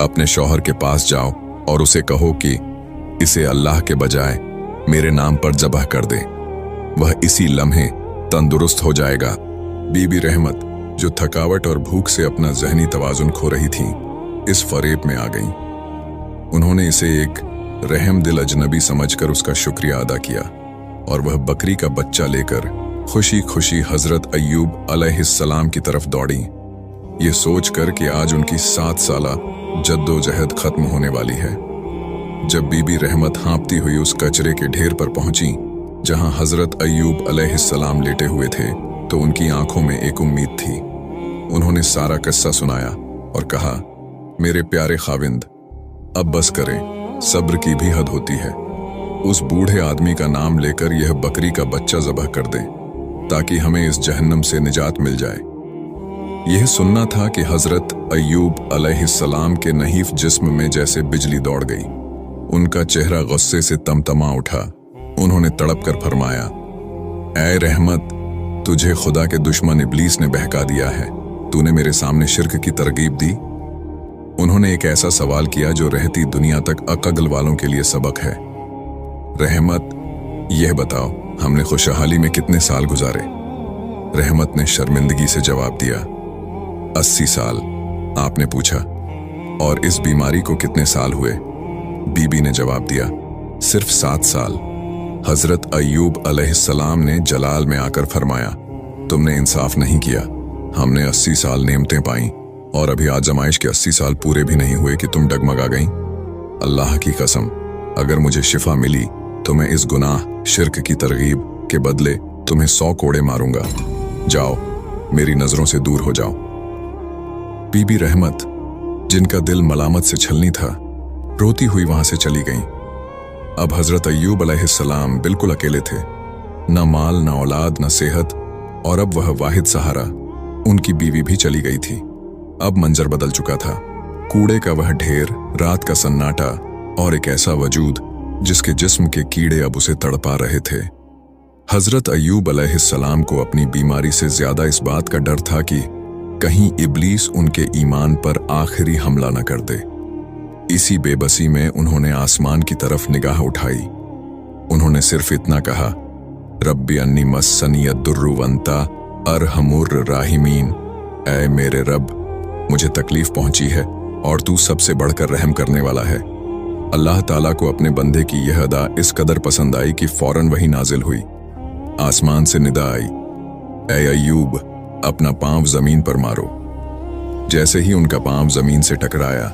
अपने शौहर के पास जाओ और उसे कहो कि इसे अल्लाह के बजाय मेरे नाम पर ज़बह कर दे, वह इसी लम्हे तंदुरुस्त हो जाएगा। बीबी रहमत, जो थकावट और भूख से अपना जहनी तवाजुन खो रही थीं, इस फरेब में आ गईं। उन्होंने इसे एक रहम दिल अजनबी समझकर उसका शुक्रिया अदा किया और वह बकरी का बच्चा लेकर खुशी खुशी हजरत अय्यूब अलैहिस्सलाम की तरफ दौड़ी, ये सोचकर कि आज उनकी 7 साला जद्दोजहद खत्म होने वाली है। जब बीबी रहमत हाँपती हुई उस कचरे के ढेर पर पहुंची जहां हजरत अय्यूब अलैहिस्सलाम लेटे हुए थे, तो उनकी आंखों में एक उम्मीद थी। उन्होंने सारा किस्सा सुनाया और कहा, मेरे प्यारे खाविंद, अब बस करें, सब्र की भी हद होती है। उस बूढ़े आदमी का नाम लेकर यह बकरी का बच्चा ज़बह कर दें ताकि हमें इस जहन्नम से निजात मिल जाए। यह सुनना था कि हजरत अय्यूब अलैहिस्सलाम के नहीफ जिस्म में जैसे बिजली दौड़ गई। उनका चेहरा गुस्से से तमतमा उठा। उन्होंने तड़प कर फरमाया, ऐ रहमत, तुझे खुदा के दुश्मन इब्लीस ने बहका दिया है। तूने मेरे सामने शिर्क की तरगीब दी। उन्होंने एक ऐसा सवाल किया जो रहती दुनिया तक अक्ल वालों के लिए सबक है। रहमत, यह बताओ, हमने खुशहाली में कितने साल गुजारे? रहमत ने शर्मिंदगी से जवाब दिया, 80 साल। आपने पूछा, और इस बीमारी को कितने साल हुए? बीबी ने जवाब दिया, सिर्फ 7 साल। हजरत अय्यूब अलैहिस्सलाम ने जलाल में आकर फरमाया, तुमने इंसाफ नहीं किया। हमने 80 साल नेमतें पाई और अभी आजमाइश के 80 साल पूरे भी नहीं हुए कि तुम डगमगा गईं। अल्लाह की कसम, अगर मुझे शिफा मिली तो मैं इस गुनाह शिर्क की तरगीब के बदले तुम्हें 100 कोड़े मारूंगा। जाओ, मेरी नजरों से दूर हो जाओ। बीबी रहमत, जिनका दिल मलामत से छलनी था, रोती हुई वहां से चली गईं। अब हजरत अय्यूब अलैहिस्सलाम बिल्कुल अकेले थे, न माल, न औलाद, न सेहत, और अब वह वाहिद सहारा उनकी बीवी भी चली गई थी। अब मंजर बदल चुका था। कूड़े का वह ढेर, रात का सन्नाटा और एक ऐसा वजूद जिसके जिस्म के कीड़े अब उसे तड़पा रहे थे। हजरत अय्यूब अलैहिस्सलाम को अपनी बीमारी से ज्यादा इस बात का डर था कि कहीं इब्लीस उनके ईमान पर आखिरी हमला न कर दे। इसी बेबसी में उन्होंने आसमान की तरफ निगाह उठाई। उन्होंने सिर्फ इतना कहा, रब्बी अन्नी मस्सनी अद्दुर्रु वंता अरहमुर राहिमीन। ऐ मेरे रब, मुझे तकलीफ पहुंची है और तू सबसे बढ़कर रहम करने वाला है। अल्लाह ताला को अपने बंदे की यह अदा इस कदर पसंद आई कि फौरन वही नाजिल हुई। आसमान से निदा आई, ऐ अय्यूब, अपना पांव जमीन पर मारो। जैसे ही उनका पांव जमीन से टकराया,